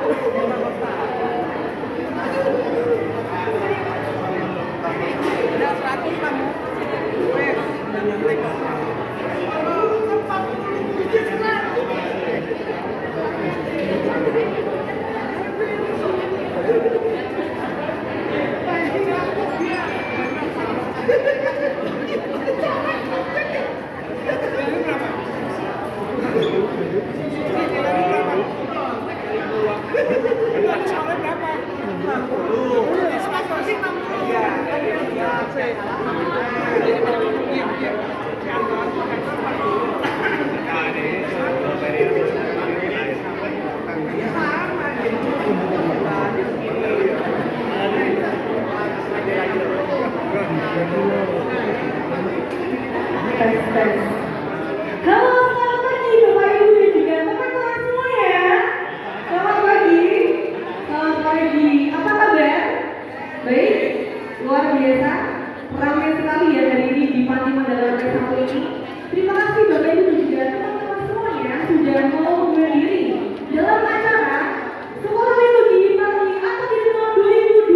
Udah 100 kamu. Wes, udah nyontek. Tes. Halo, selamat pagi Bapak Ibu dan juga teman-teman semua ya. Selamat pagi. Selamat pagi. Apa kabar? Baik, luar biasa. Ramai sekali ya hari ini di Panti Mandala satu ini. Terima kasih Bapak Ibu dan juga teman-teman semuanya sudah mau berdiri dalam acara Sekolah Biologi Panti Akademi 2025.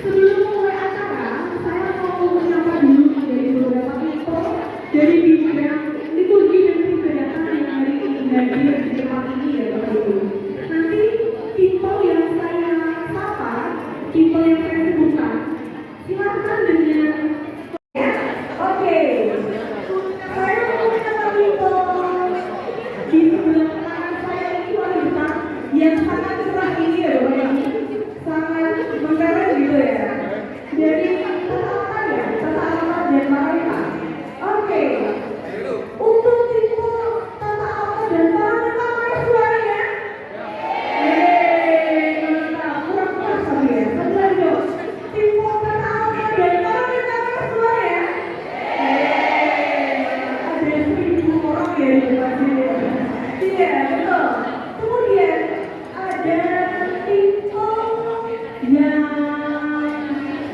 Sebelum mulai acara, saya mau menyapa dulu dari beberapa info dari bidang liturgi dan peribadatan yang hari ini hadir di tempat ini ya Bapak Ibu. Nanti info yang saya sapa, info yang saya sebutkan, silakan dengan ya. Oke. Saya mau menyapa info di sebelah kanan saya ini wanita yang sangat cerah ini ya Bapak Ibu. Sangat mentereng gitu ya. Jadi tata alamat dan wanita. Oke. Untuk tipe tata alamat dan wanita mana suaranya? Mantap, kurang keras tapi ya. Betul dong. Tipe tata alamat dan wanita mana suaranya? Ada 1.000 orang ya di depan sini. Iya, betul. Kemudian ada tipe yang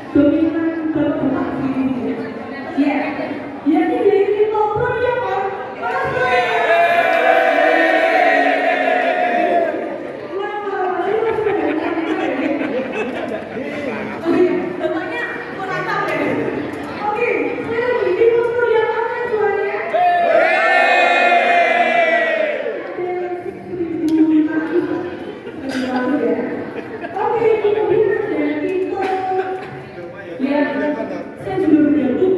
dominan bergerak ini. Ya, yakni dari tipe Prodiyakon. Tempatnya kurang tahu ya. Oke, saya lagi tipe Prodiyakon kan suaranya. Oke, kemudian ada tipe yang saya belum bergabung.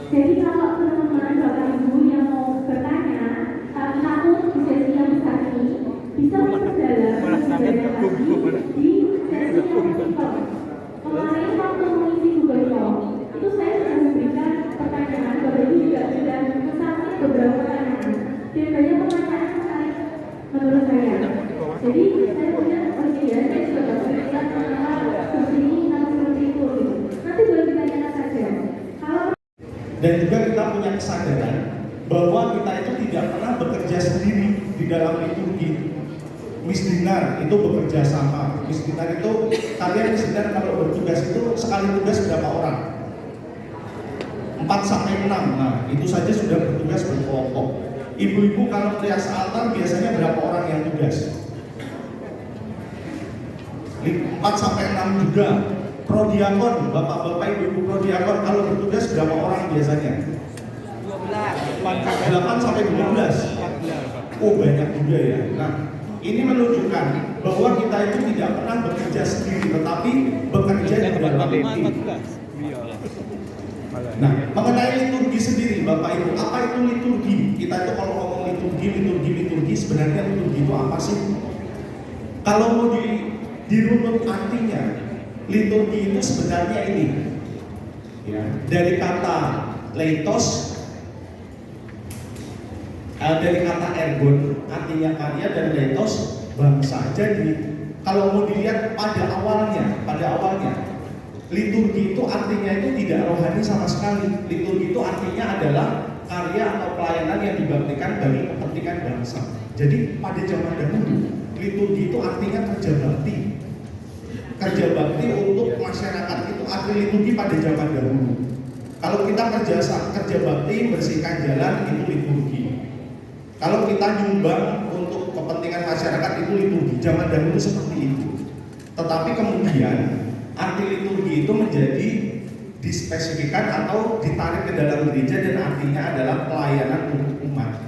Jadi kalau teman-teman Bapak Ibu yang mau bertanya, namun di sesi yang besar ini bisa memperdalam lebih banyak lagi di sesi yang ketiga. Kemarin waktu mengisi Google Form, itu saya sudah memberikan pertanyaan, Bapak Ibu juga sudah memesan beberapa pertanyaan. Dan banyak pertanyaan yang menarik menurut saya. Jadi saya punya ya, saya juga berpikiran mengenal seperti ini, seperti itu. Nanti boleh ditanyakan saja. Kalau dan juga kita punya kesadaran bahwa kita itu tidak pernah bekerja sendiri di dalam liturgi. Misdinar itu bekerja sama. Misdinar itu kalian misdinar kalau bertugas itu sekali tugas berapa orang? 4 sampai 6. Nah, itu saja sudah bertugas berkelompok. Ibu-ibu kalau merias altar biasanya berapa orang yang tugas? 4 sampai 6 juga. Prodiakon, bapak-bapak, ibu-ibu prodiakon kalau bertugas berapa orang biasanya? 8 sampai 12. Oh, banyak juga ya. Nah, ini menunjukkan bahwa kita itu tidak pernah bekerja sendiri, tetapi bekerja di dalam tim. Nah, mengenai liturgi sendiri, Bapak Ibu, apa itu liturgi? Kita itu kalau ngomong liturgi, sebenarnya liturgi itu apa sih? Kalau mau dirunut artinya, liturgi itu sebenarnya ini, ya, dari kata leitos, dari kata ergon, artinya karya, dan leitos bangsa. Jadi kalau mau dilihat pada awalnya, liturgi itu artinya itu tidak rohani sama sekali. Liturgi itu artinya adalah karya atau pelayanan yang dibaktikan bagi kepentingan bangsa. Jadi pada zaman dahulu, liturgi itu artinya kerja bakti. Kerja bakti untuk masyarakat itu arti liturgi pada zaman dahulu. Kalau kita kerja bakti bersihkan jalan itu liturgi. Kalau kita nyumbang untuk kepentingan masyarakat itu liturgi. Zaman dahulu seperti itu. Tetapi kemudian arti liturgi itu menjadi dispesifikan atau ditarik ke dalam gereja dan artinya adalah pelayanan untuk umat.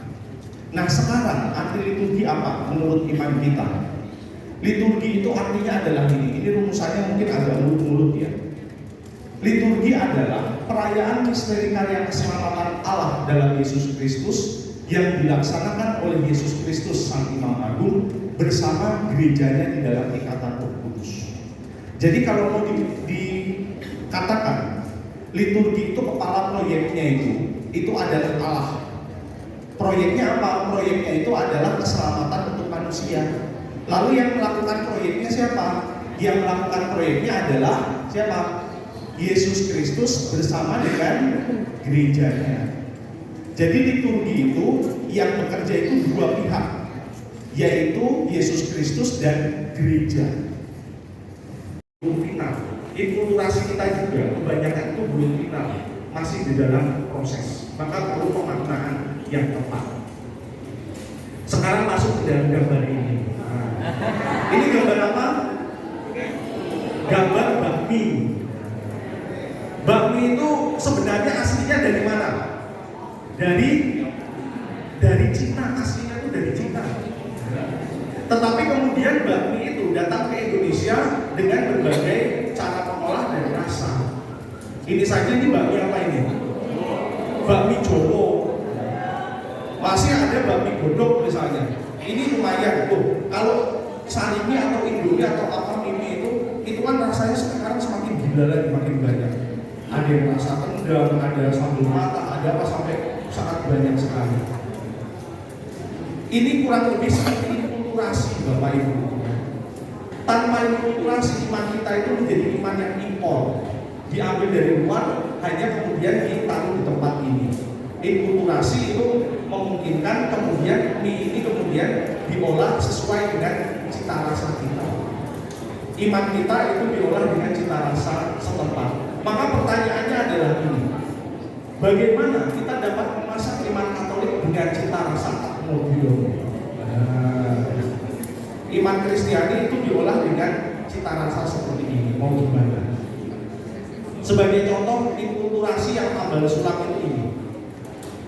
Nah, sekarang arti liturgi apa menurut iman kita? Liturgi itu artinya adalah ini rumusannya mungkin agak mulut-mulut ya. Liturgi adalah perayaan misteri karya keselamatan Allah dalam Yesus Kristus yang dilaksanakan oleh Yesus Kristus Sang Imam Agung bersama gerejanya di dalam ikatan Roh Kudus. Jadi kalau mau dikatakan liturgi itu kepala proyeknya itu adalah Allah. Proyeknya apa? Proyeknya itu adalah keselamatan untuk manusia. Lalu yang melakukan proyeknya siapa? Yang melakukan proyeknya adalah siapa? Yesus Kristus bersama dengan gerejanya. Jadi liturgi itu yang bekerja itu dua pihak, yaitu Yesus Kristus dan gereja. Belum final, inkulturasi kita juga kebanyakan itu belum final, masih di dalam proses. Maka perlu pemaknaan yang tepat. Sekarang masuk ke dalam gambar ini. Ini gambar apa? Gambar bakmi. Bakmi itu sebenarnya aslinya dari mana? Dari Cina, aslinya itu dari Cina. Tetapi kemudian bakmi itu datang ke Indonesia dengan berbagai cara mengolah dan rasa. Ini saja ini bakmi apa ini? Bakmi Jowo. Masih ada bakmi godok misalnya. Ini lumayan tuh. Kalau Sarimi atau Indomie atau apa mimi itu kan rasanya sekarang semakin gila lagi, makin banyak. Ada yang rasa tendang, ada sambal mata, ada apa sampai sangat banyak sekali. Ini kurang lebih seperti inkulturasi Bapak Ibu. Tanpa inkulturasi iman kita itu menjadi iman yang impor, diambil dari luar, hanya kemudian ditaruh di tempat ini. Inkulturasi itu memungkinkan kemudian mie ini kemudian diolah sesuai dengan cita rasa kita. Iman kita itu diolah dengan cita rasa setempat. Maka pertanyaannya adalah ini: bagaimana kita dapat memasak iman Katolik dengan cita rasa mobil? Iman Kristiani itu diolah dengan cita rasa seperti ini. Mau gimana? Sebagai contoh, inkulturasi yang tambal sulam ini.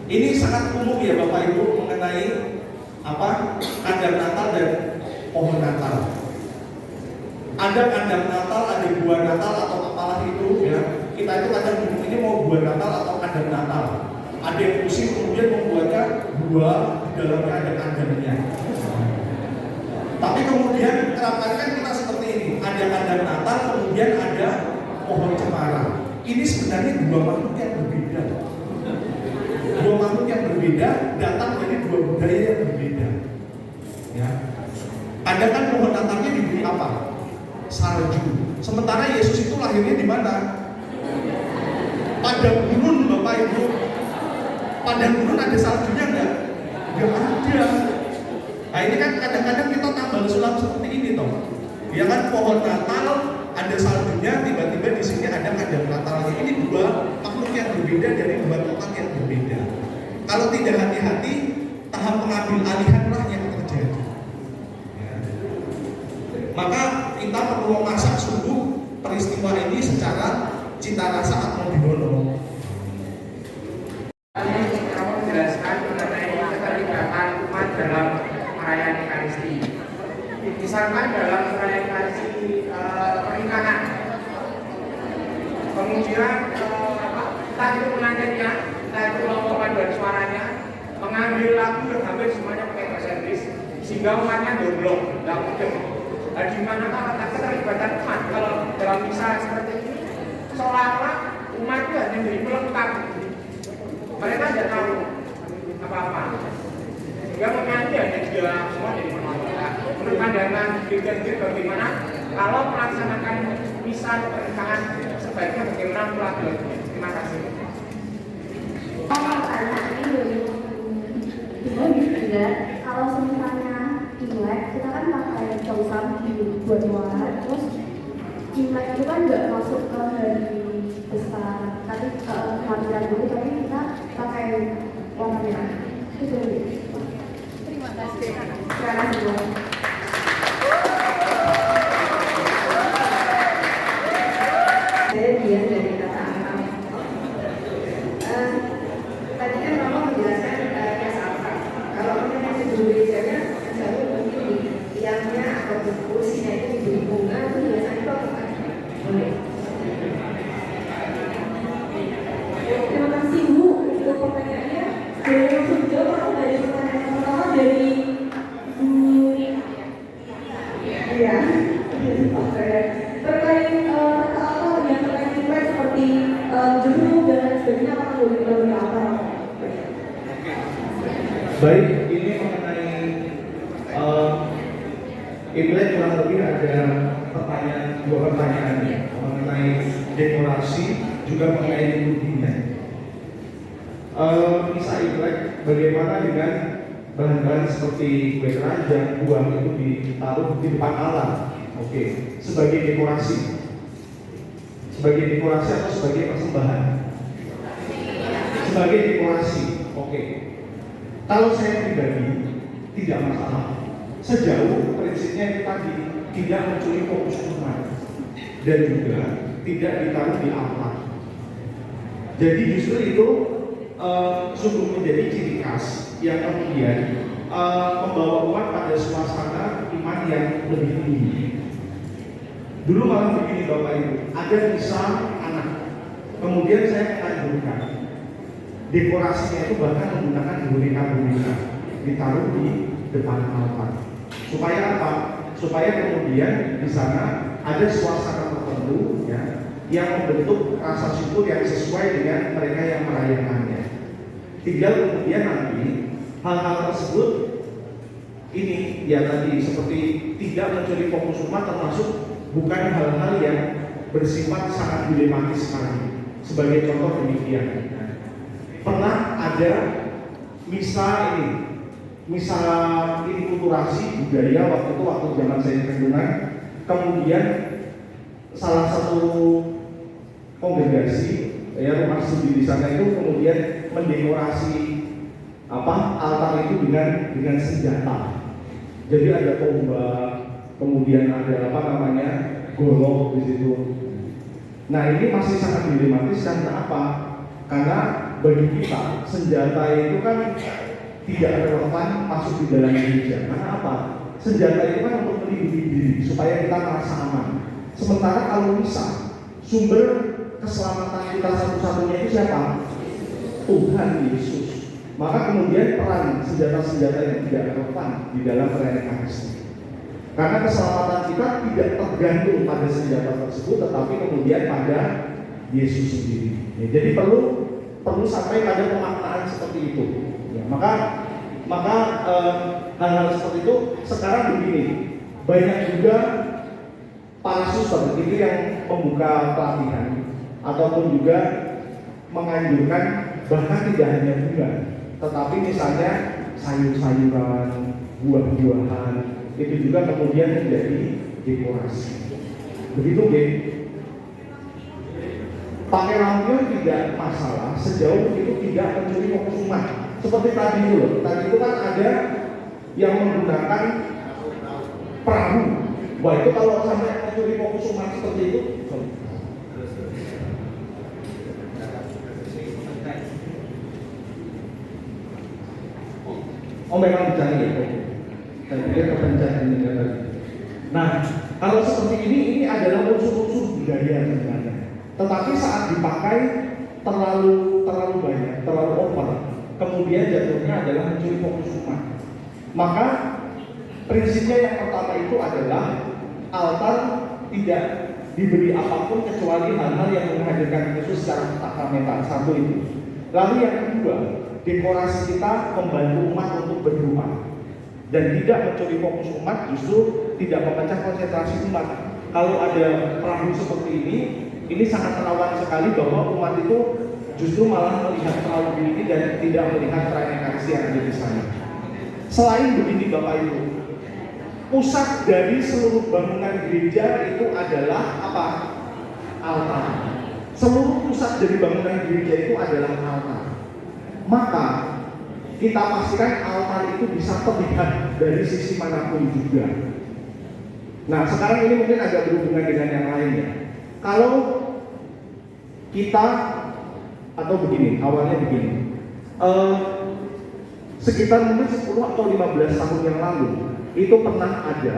Ini sangat umum ya Bapak Ibu mengenai kandang Natal dan pohon Natal. Ada kandang Natal, ada buah Natal atau apalah itu ya. Kita itu kadang bingung ini mau buah Natal atau kandang Natal. Ada yang pusing kemudian membuatnya dua, di dalamnya ada kandangnya. Tapi kemudian kerap kali kan kita seperti ini, ada kandang Natal, kemudian ada pohon cemara. Ini sebenarnya dua makhluk yang berbeda. Dua makhluk yang berbeda datang dari dua budaya yang berbeda. Ya. Ada kan pohon Natalnya diberi apa? Salju. Sementara Yesus itu lahirnya di mana? Padang gurun, Bapak Ibu. Padang gurun ada saljunya enggak? Enggak ada. Nah ini kan kadang-kadang kita tambal sulam seperti ini toh. Ya kan pohon Natal ada saljunya, tiba-tiba di sini ada kandang Natalnya. Ini dua makhluk yang berbeda dari dua tempat yang berbeda. Kalau tidak hati-hati, tahap pengambil alihanlah yang terjadi. Ya. Maka kita perlu memasak sungguh peristiwa ini secara cita rasa atau dimono. Kamu menjelaskan mengenai keterlibatan umat dalam perayaan Ekaristi. Misalkan dalam perayaan Ekaristi pernikahan, kemudian entah itu pengantinnya, entah itu kelompok paduan suaranya mengambil lagu yang hampir semuanya pakai bahasa Inggris sehingga umatnya domblong, nggak mungkin. Nah, di manakah letak keterlibatan umat kalau dalam misa seperti ini? Seolah-olah umat itu hanya menjadi pelengkap. Mereka tidak tahu apa-apa. Sehingga menyanyi hanya dia semua jadi penonton. Menurut pandangan gereja-gereja bagaimana kalau melaksanakan misa pernikahan sebaiknya bagaimana melalui? Terima kasih. Pertanyaannya juga kalau misalnya Imlek kita kan pakai causam buat muara, terus Imlek itu kan nggak masuk ke hari besar, tapi kehamilan dulu, tapi kita pakai warna merah. Itu terima kasih. Terima kasih. Saya Dian dari kata Alam. Tadi kan Mama menjelaskan kias apa. Kalau mengenai gedung gerejanya, selalu mungkin di tiangnya atau di kursinya itu diberi bunga, itu biasanya itu apa? Boleh. Terima kasih Bu untuk pertanyaannya. Boleh langsung jawab atau dari pertanyaan pertama dari iya. Oke. Terkait apa yang terkait Imlek seperti jeruk dan lain sebagainya, apakah boleh kita beri apa? Baik, ini mengenai Imlek kurang lebih ada dua pertanyaan mengenai dekorasi juga mengenai liturginya. Misa Imlek bagaimana dengan bahan-bahan seperti kue keranjang, buah itu ditaruh di depan Allah, oke, sebagai dekorasi atau sebagai persembahan? Sebagai dekorasi, oke. Kalau saya pribadi tidak masalah, sejauh prinsipnya itu tadi tidak mencuri fokus umat dan juga tidak ditaruh di amplop. Jadi justru itu sungguh menjadi ciri khas yang kemudian membawa umat pada suasana iman yang lebih tinggi. Dulu malah begini Bapak Ibu, ada misa anak, kemudian saya menganjurkan dekorasinya itu bahkan menggunakan boneka-boneka ditaruh di depan altar. Supaya apa? Supaya kemudian di sana ada suasana tertentu ya, yang membentuk rasa syukur yang sesuai dengan mereka yang merayakannya. Tinggal kemudian nanti hal-hal tersebut ini ya tadi seperti tidak mencuri fokus umat, termasuk bukan hal-hal yang bersifat sangat dilematis sekali. Sebagai contoh demikian, pernah ada misa kulturasi budaya waktu zaman saya kandungan, kemudian salah satu kongregasi ya rumah studi di sana itu kemudian mendekorasi altar itu dengan senjata. Jadi ada tombak, kemudian ada golok di situ. Nah ini masih sangat dilematis karena apa? Karena bagi kita senjata itu kan tidak relevan masuk di dalam gereja. Karena apa? Senjata itu kan untuk melindungi diri supaya kita merasa aman. Sementara kalau misa, sumber keselamatan kita satu-satunya itu siapa? Tuhan Yesus. Maka kemudian peran senjata-senjata yang tidak relevan di dalam perayaan Ekaristi. Karena keselamatan kita tidak tergantung pada senjata tersebut, tetapi kemudian pada Yesus sendiri. Ya, jadi perlu sampai pada pemaknaan seperti itu. Ya, maka hal-hal seperti itu sekarang begini, banyak juga para suster itu yang membuka pelatihan ataupun juga menganjurkan bahkan tidak hanya bunga, tetapi misalnya sayur-sayuran, buah-buahan itu juga kemudian menjadi dekorasi. Begitu, geng. Pakai lampion tidak masalah sejauh itu tidak mencuri fokus umat. Seperti tadi itu loh. Tadi itu kan ada yang menggunakan perahu. Wah, itu kalau sampai mencuri fokus umat seperti itu. Oh, memang dicari ya. Saya pikir kepencet ini tadi. Nah, kalau seperti ini adalah unsur-unsur budaya sebenarnya. Tetapi saat dipakai terlalu banyak, terlalu over, kemudian jatuhnya adalah mencuri fokus umat. Maka prinsipnya yang pertama itu adalah altar tidak diberi apapun kecuali hal-hal yang menghadirkan Yesus secara sakramental. Satu itu. Lalu yang kedua, dekorasi kita membantu umat untuk berdoa dan tidak mencuri fokus umat, justru tidak memecah konsentrasi umat. Kalau ada perahu seperti ini sangat rawan sekali bahwa umat itu justru malah melihat terlalu tinggi dan tidak melihat perayaan Ekaristi yang ada di sana. Selain begini Bapak Ibu, pusat dari seluruh bangunan gereja itu adalah apa? Altar. Seluruh pusat dari bangunan gereja itu adalah altar. Maka kita pastikan altar itu bisa terlihat dari sisi manapun juga. Nah, sekarang ini mungkin agak berhubungan dengan yang lainnya. Kalau kita atau begini, awalnya begini, sekitar mungkin 10 atau 15 tahun yang lalu itu pernah ada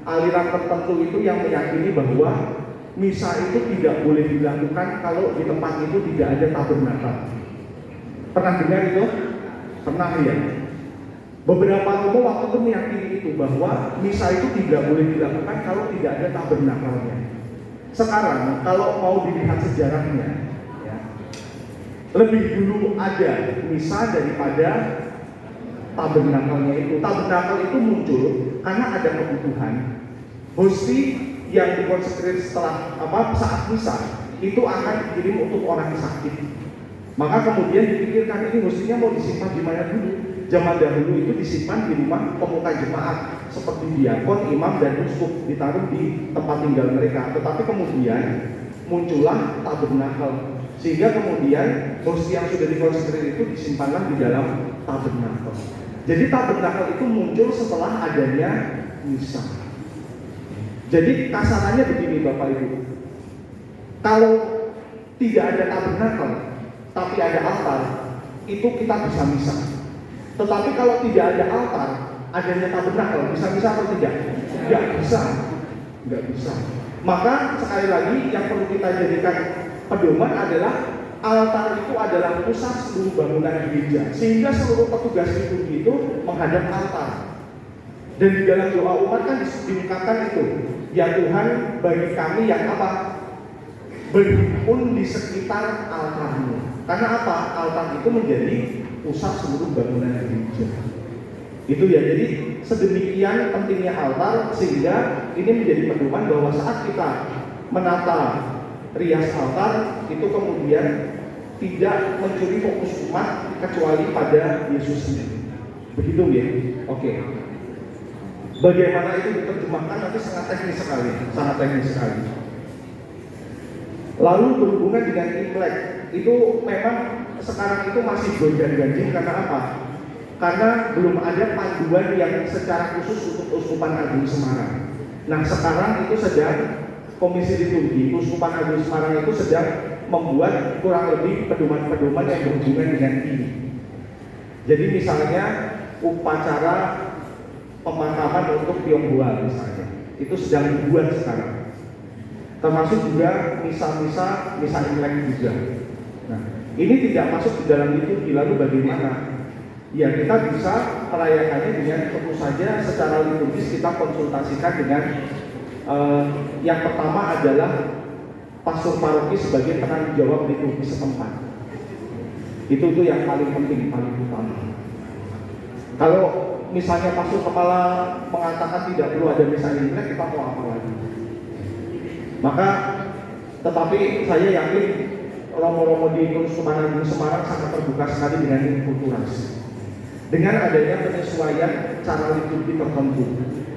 aliran tertentu itu yang meyakini bahwa misa itu tidak boleh dilakukan kalau di tempat itu tidak ada tabernakel. Pernah dengar itu? Pernah ya? Beberapa romo waktu itu meyakini itu bahwa misa itu tidak boleh dilakukan kalau tidak ada tabernakelnya. Sekarang kalau mau dilihat sejarahnya, ya, lebih dulu ada misa daripada tabernakelnya itu. Tabernakel itu muncul karena ada kebutuhan. Hosti yang dikonsekrasi setelah saat misa itu akan dikirim untuk orang sakit. Maka kemudian dipikirkan ini hostinya mau disimpan di mana dulu. Zaman dahulu itu disimpan di rumah pemuka jemaat seperti diakon, imam, dan uskup, ditaruh di tempat tinggal mereka. Tetapi kemudian muncullah tabernakel, sehingga kemudian hosti yang sudah dikonsekrasi itu disimpanlah di dalam tabernakel. Jadi tabernakel itu muncul setelah adanya misa. Jadi kasarannya begini Bapak Ibu, kalau tidak ada tabernakel tapi ada altar, itu kita bisa misa. Tetapi kalau tidak ada altar, adanya tabernakel, bisa misa atau tidak? Tidak bisa. Tidak bisa. Maka sekali lagi yang perlu kita jadikan pedoman adalah altar itu adalah pusat seluruh bangunan gereja, sehingga seluruh petugas liturgi itu menghadap altar. Dan di dalam doa umat kan diungkapkan itu, ya Tuhan bagi kami yang apa? Berhimpun di sekitar altar-Mu. Karena apa? Altar itu menjadi pusat seluruh bangunan gereja. Itu ya, jadi sedemikian pentingnya altar sehingga ini menjadi pedoman bahwa saat kita menata rias altar itu kemudian tidak mencuri fokus umat kecuali pada Yesus sendiri. Begitu ya? Oke. Bagaimana itu diterjemahkan nanti sangat teknis sekali. Lalu berhubungan dengan Imlek, itu memang sekarang itu masih gonjang-ganjing karena apa? Karena belum ada panduan yang secara khusus untuk Uskupan Agung Semarang. Nah sekarang itu sedang Komisi Liturgi Uskupan Agung Semarang itu sedang membuat kurang lebih pedoman-pedoman yang berhubungan dengan ini. Jadi misalnya upacara pemakaman untuk Tionghoa misalnya, itu sedang dibuat sekarang. Termasuk juga misa Imlek juga. Nah, Ini tidak masuk di dalam liturgi, lalu bagaimana? Ya, kita bisa merayakannya dengan tentu saja secara liturgis kita konsultasikan dengan yang pertama adalah pastor paroki sebagai penanggung jawab liturgi setempat. Itu yang paling penting, paling utama. Kalau misalnya pastor kepala mengatakan tidak perlu ada misa Imlek, kita mau apa lagi? Maka, tetapi saya yakin romo-romo di Semarang sangat terbuka sekali dengan inkulturasi. Dengan adanya penyesuaian cara liturgi tertentu.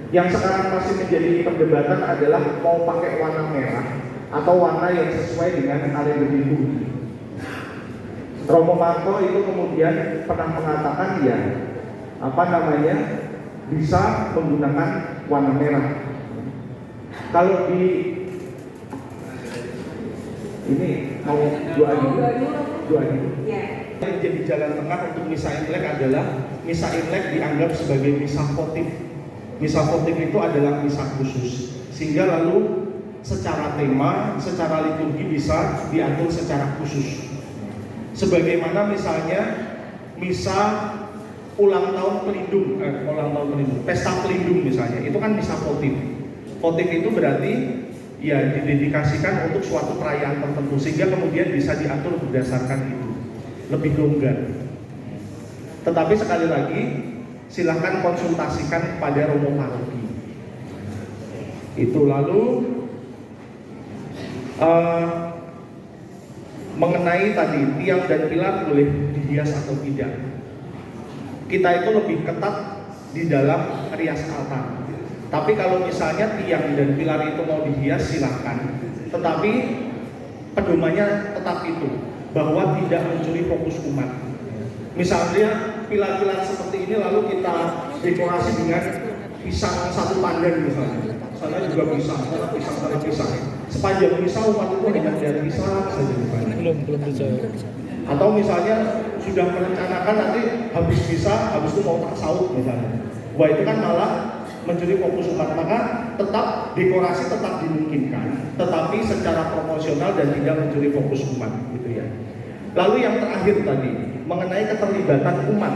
Yang sekarang masih menjadi perdebatan adalah mau pakai warna merah atau warna yang sesuai dengan kalender liturgi. Romo Marco itu kemudian pernah mengatakan bisa menggunakan warna merah. Kalau di ini mau dua ini. Yang menjadi jalan tengah untuk misa Imlek adalah misa Imlek dianggap sebagai misa votif. Misa votif itu adalah misa khusus, sehingga lalu secara tema, secara liturgi bisa diatur secara khusus. Sebagaimana misalnya misa ulang tahun pelindung, pesta pelindung misalnya, itu kan misa votif. Votif itu berarti ya didedikasikan untuk suatu perayaan tertentu, sehingga kemudian bisa diatur berdasarkan itu, lebih longgar. Tetapi sekali lagi silahkan konsultasikan pada romo paroki. Itu lalu mengenai tadi tiang dan pilar boleh dihias atau tidak. Kita itu lebih ketat di dalam rias altar. Tapi kalau misalnya tiang dan pilar itu mau dihias silahkan. Tetapi pedomannya tetap itu, bahwa tidak mencuri fokus umat. Misalnya pilar-pilar seperti ini lalu kita dekorasi dengan pisang satu pandan misalnya. Sana juga pisang, sana pisang. Sepanjang pisang umat itu hanya dari pisang saja bukan. Belum bisa. Atau misalnya sudah merencanakan nanti habis bisa, habis itu mau taksawuf misalnya. Wah, itu kan malah mencuri fokus umat. Maka tetap dekorasi tetap dimungkinkan, tetapi secara proporsional dan tidak mencuri fokus umat, gitu ya. Lalu yang terakhir tadi mengenai keterlibatan umat.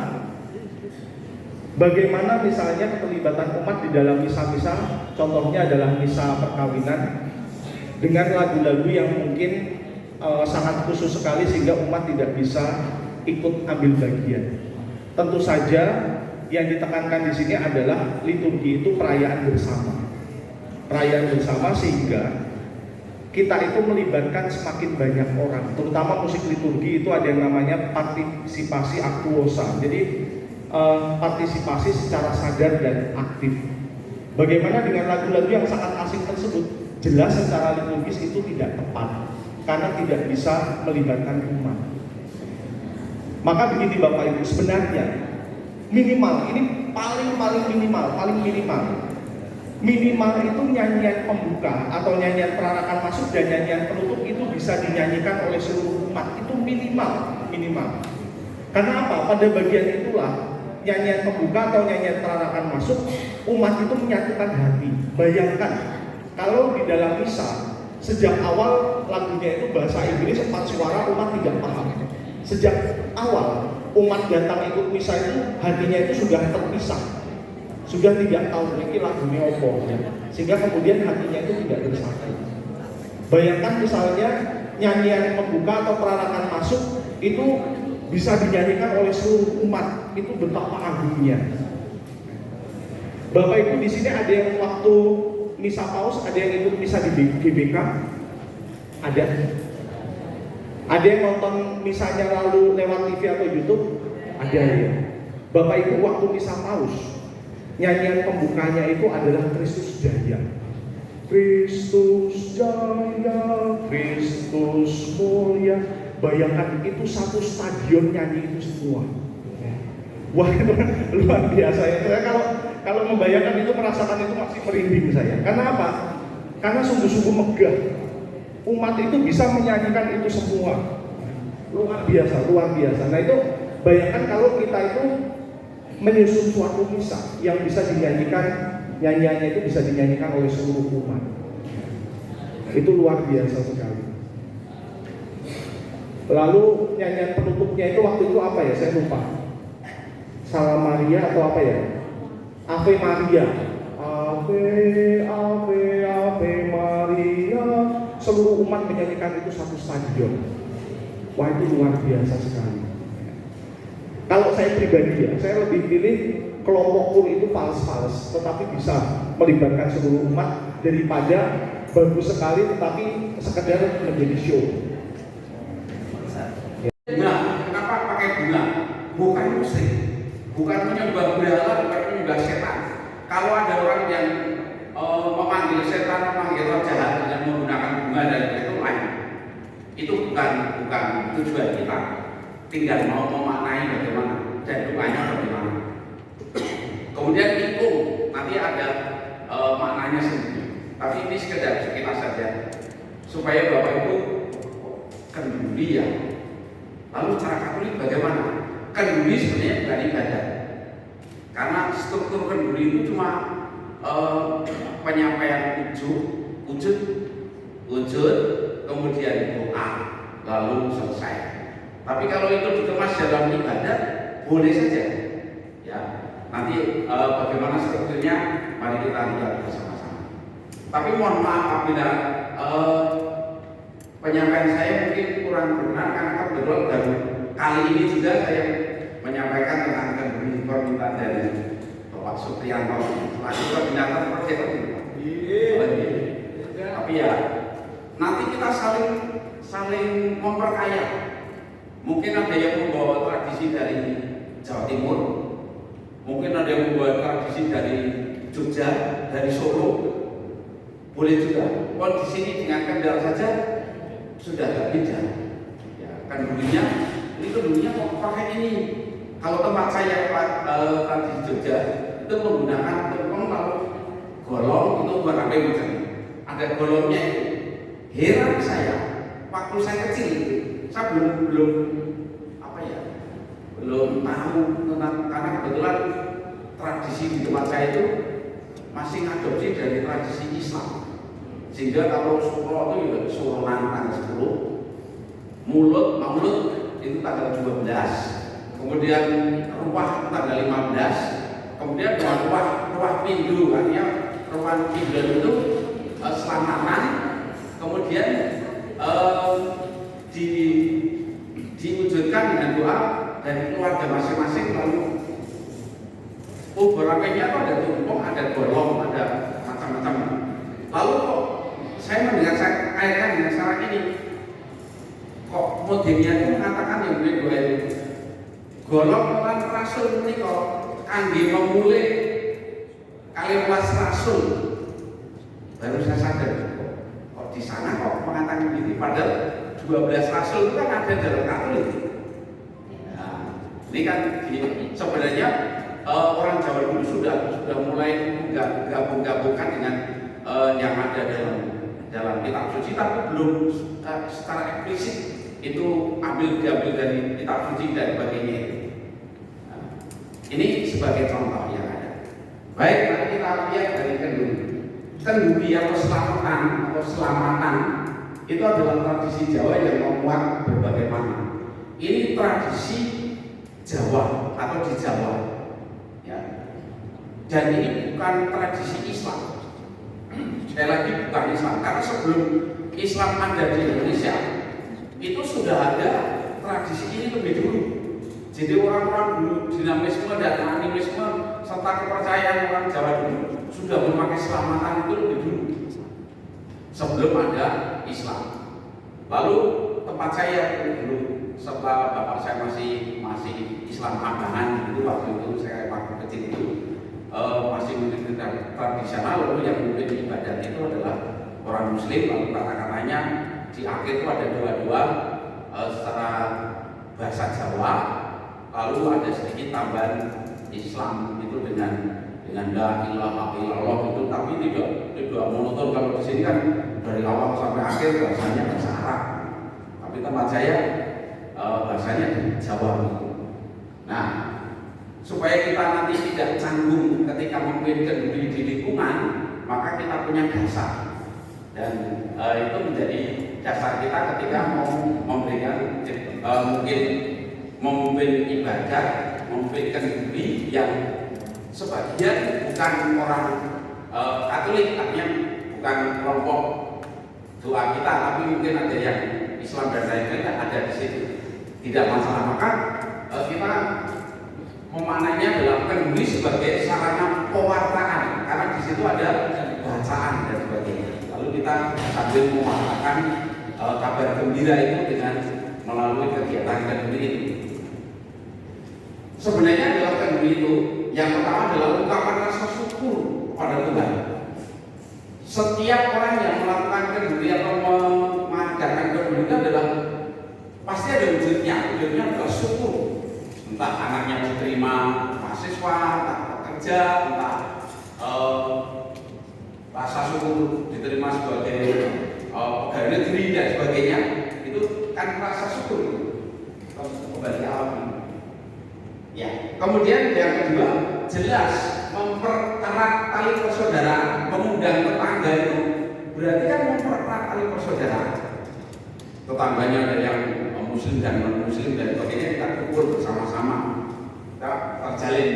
Bagaimana misalnya keterlibatan umat di dalam misa-misa, contohnya adalah misa perkawinan dengan lagu-lagu yang mungkin sangat khusus sekali sehingga umat tidak bisa ikut ambil bagian. Tentu saja yang ditekankan di sini adalah liturgi itu perayaan bersama. Perayaan bersama sehingga kita itu melibatkan semakin banyak orang, terutama musik liturgi itu ada yang namanya partisipasi aktuosa. Jadi partisipasi secara sadar dan aktif. Bagaimana dengan lagu-lagu yang sangat asing tersebut? Jelas secara liturgis itu tidak tepat karena tidak bisa melibatkan umat. Maka begini Bapak Ibu, sebenarnya minimal ini paling minimal itu nyanyian pembuka atau nyanyian perarakan masuk dan nyanyian penutup itu bisa dinyanyikan oleh seluruh umat. Itu minimal. Karena apa? Pada bagian itulah nyanyian pembuka atau nyanyian perarakan masuk, umat itu menyatukan hati. Bayangkan kalau di dalam misa sejak awal lagunya itu bahasa Inggris 4 suara, umat tidak paham. Sejak awal umat datang ikut misa itu hatinya itu sudah terpisah, sudah tidak tahu ini lagunya apa, sehingga kemudian hatinya itu tidak bersatu. Bayangkan misalnya nyanyian pembuka atau perarakan masuk itu bisa dinyanyikan oleh seluruh umat, itu betapa agungnya. Bapak Ibu di sini ada yang waktu misa paus, ada yang ikut misa di GBK, ada yang nonton misanya lalu lewat TV atau YouTube, ada ya. Bapak Ibu waktu misa paus, nyanyian pembukanya itu adalah Kristus Jaya. Kristus Jaya, Kristus mulia. Bayangkan itu satu stadion nyanyi itu semua. Wah, itu luar biasa ya. Saya kalau membayangkan itu, merasakan itu masih merinding saya. Karena apa? Karena sungguh-sungguh megah. Umat itu bisa menyanyikan itu semua. Luar biasa. Nah itu bayangkan kalau kita itu menyusun suatu misa yang bisa dinyanyikan, nyanyiannya itu bisa dinyanyikan oleh seluruh umat. Itu luar biasa sekali. Lalu nyanyian penutupnya itu waktu itu apa ya? Saya lupa. Salam Maria atau apa ya? Ave Maria. Ave, Ave, Ave Maria. Seluruh umat menyanyikan itu satu stadion. Wah, itu luar biasa sekali. Kalau saya pribadi ya, saya lebih pilih kelompokku itu fals-fals, tetapi bisa melibatkan seluruh umat daripada bagus sekali tetapi sekedar menjadi show. Bunga, kenapa pakai bunga? Bukan musik, bukan menyembah berhala, bukan menyembah setan. Kalau ada orang yang memanggil setan, memanggil roh jahat dengan menggunakan bunga dan itu lain. Itu bukan tujuan kita. Tinggal mau memaknai bagaimana dan doanya bagaimana. Kemudian ikung nanti ada maknanya sendiri. Tapi ini sekedar sekilas saja supaya Bapak Ibu kenduri ya. Lalu cara Katolik bagaimana? Kenduri sebenarnya bukan ibadah. Karena struktur kenduri itu cuma penyampaian wujud, kemudian doa, lalu selesai. Tapi kalau itu dikemas dalam ibadah, boleh saja. Ya, nanti bagaimana strukturnya, mari kita lihat bersama-sama. Tapi mohon maaf apabila penyampaian saya mungkin kurang benar karena kebetulan baru kali ini juga saya menyampaikan tentang permintaan dari Bapak Supriyanto selaku koordinator proyek ini. Tapi ya nanti kita saling memperkaya. Mungkin ada yang membawa tradisi dari Jawa Timur, mungkin ada yang membawa tradisi dari Jogja, dari Solo, boleh juga. Oh di sini dengan Kendal saja sudah tidak beda. Ya, kan dulunya ini dulunya kok pakai ini. Kalau tempat saya tradisi Jogja itu menggunakan tepung lalu golong itu buat apa macam ini. Ada golongnya itu. Heran saya waktu saya kecil saya belum tahu tentang, karena kebetulan tradisi di tempat saya itu masih ngadopsi dari tradisi Islam. Sehingga kalau suro itu ya suronan tanggal 10, maulud itu tanggal 12, kemudian ruah tanggal 15, kemudian ruah pindu, artinya ruah pindu itu selamatan, kemudian diwujudkan dengan doa dari keluarga masing-masing. Lalu beberapanya itu ada tumpeng, ada golong, ada macam-macam. Lalu kok saya mendengar saya kaitkan dengan cara ini, kok modelnya itu mengatakan yang dua itu golong lan rasul ini kok kangge memulai kali kelas rasul. Baru saya sadar kok di sana kok mengatakan begini, padahal 12 rasul itu kan ada dalam Katolik. Nah, ini kan sebenarnya orang Jawa dulu sudah mulai gabung-gabungkan dengan yang ada dalam kitab suci, tapi belum secara eksplisit itu diambil dari kitab suci dan sebagainya. Nah, ini sebagai contoh yang ada. Baik, mari kita lihat dari kenduri atau selamatan itu adalah tradisi Jawa yang memuat berbagai makna. Ini tradisi Jawa atau di Jawa, ya. Dan ini bukan tradisi Islam. Sekali lagi bukan Islam, karena sebelum Islam ada di Indonesia itu sudah ada tradisi ini lebih dulu. Jadi orang-orang dulu dinamisme dan animisme serta kepercayaan orang Jawa dulu sudah memakai selamatan itu lebih dulu sebelum ada Islam. Lalu tempat saya dulu setelah bapak saya masih Islam abangan itu, waktu itu saya waktu kecil itu masih mengikuti tradisional. Lalu yang memimpin ibadat itu adalah orang Muslim. Lalu kata-katanya di akhir itu ada dua secara bahasa Jawa, lalu ada sedikit tambahan Islam itu dengan la ilaha illallah itu, tapi tidak monoton. Kalau di sini kan dari awal sampai akhir bahasanya bahasa Arab, tapi tempat saya bahasanya Jawa gitu. Nah, supaya kita nanti tidak canggung ketika memimpin kenduri di lingkungan, maka kita punya dasar, dan itu menjadi dasar kita ketika mau memberikan mungkin memimpin ibadah, memimpin kenduri yang sebagian bukan orang Katolik, artinya bukan kelompok doa kita, tapi mungkin ada yang Islam dan lain-lain ada di situ. Tidak masalah, maka kita memaknainya dalam kenduri sebagai sarana pewartaan, karena di situ ada bacaan dan sebagainya. Lalu kita sambil mewartakan kabar gembira itu dengan melalui kegiatan kenduri itu. Sebenarnya dalam kenduri itu yang pertama adalah ungkapan rasa syukur pada Tuhan. Setiap orang yang melakukan kenduri atau mengadakan kenduri itu adalah pasti ada wujudnya adalah syukur. Entah anaknya diterima mahasiswa, entah pekerja, entah rasa syukur diterima sebagai pegawai negeri dan sebagainya, itu kan rasa syukur kembali alam. Ya, kemudian yang kedua jelas mempererat tali persaudaraan, mengundang tetangga itu berarti kan mempererat tali persaudaraan. Tetangganya ada yang muslim dan non muslim dan sebagainya, kita kumpul bersama-sama, kita terjalin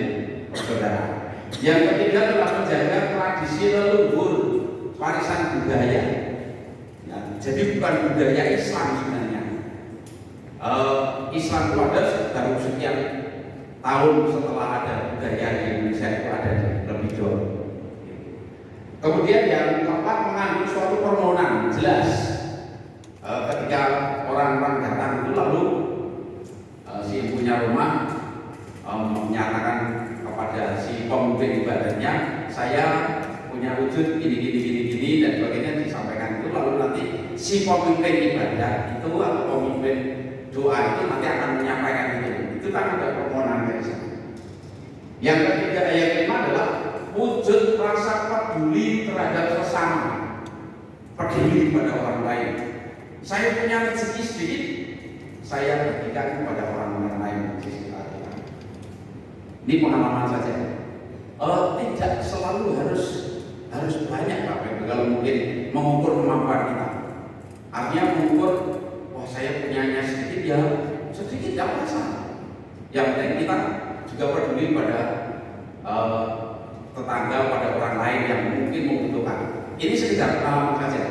persaudaraan. Yang ketiga adalah menjaga tradisi leluhur, warisan budaya. Ya, jadi bukan budaya Islam sebenarnya. Islam itu ada baru sekian tahun setelah ada budaya di Indonesia itu ada lebih jauh. Kemudian yang keempat mengambil suatu permohonan jelas. Ketika orang-orang datang itu lalu si punya rumah menyatakan kepada si pemimpin ibadahnya, saya punya wujud gini dan sebagainya disampaikan itu, lalu nanti si pemimpin ibadah itu atau pemimpin doa itu nanti akan menyampaikan itu kan ada permohonan dari sana. Yang ketiga, yang kelima adalah wujud rasa peduli terhadap sesama, peduli pada orang lain. Saya punya rezeki sedikit, saya berikan kepada orang lain di sekitar kita. Ini pengalaman saja. Tidak selalu harus banyak Bapak Ibu kalau mungkin mengukur kemampuan kita. Artinya mengukur, wah saya punyanya sedikit ya sedikit tidak masalah. Yang penting kita juga peduli pada tetangga, pada orang lain yang mungkin membutuhkan. Ini sekedar pengalaman saja.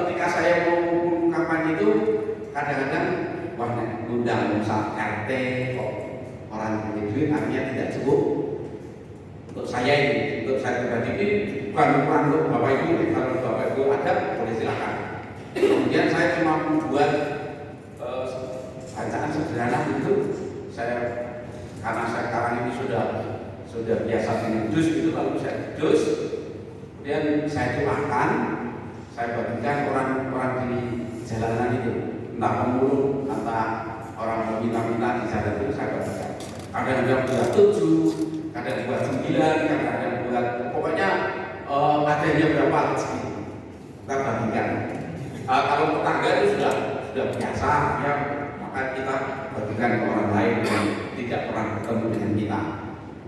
Ketika saya mau mengungkapkan itu, kadang-kadang wah undang misal RT kok orang punya duit artinya tidak cukup. Untuk saya ini, untuk saya pribadi ini bukan ukuran untuk Bapak Ibu. Kalau Bapak Ibu ada, boleh silakan. Kemudian saya cuma membuat bacaan sederhana itu. Karena saya sekarang ini sudah biasa dengan dus itu, lalu saya dus, kemudian saya tuangkan, saya bagikan orang-orang di jalanan itu, entah pemulung, entah orang meminta-minta di jalan itu saya bagikan. Kadang yang buat 7, kadang buat 9, kadang buat pokoknya adanya berapa rezeki kita bagikan. Kalau tetangga itu sudah biasa ya, maka kita bagikan ke orang lain yang tidak pernah bertemu dengan kita.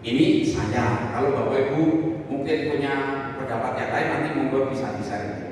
Ini saya. Kalau Bapak Ibu mungkin punya pendapat yang lain, nanti monggo bisa di-share.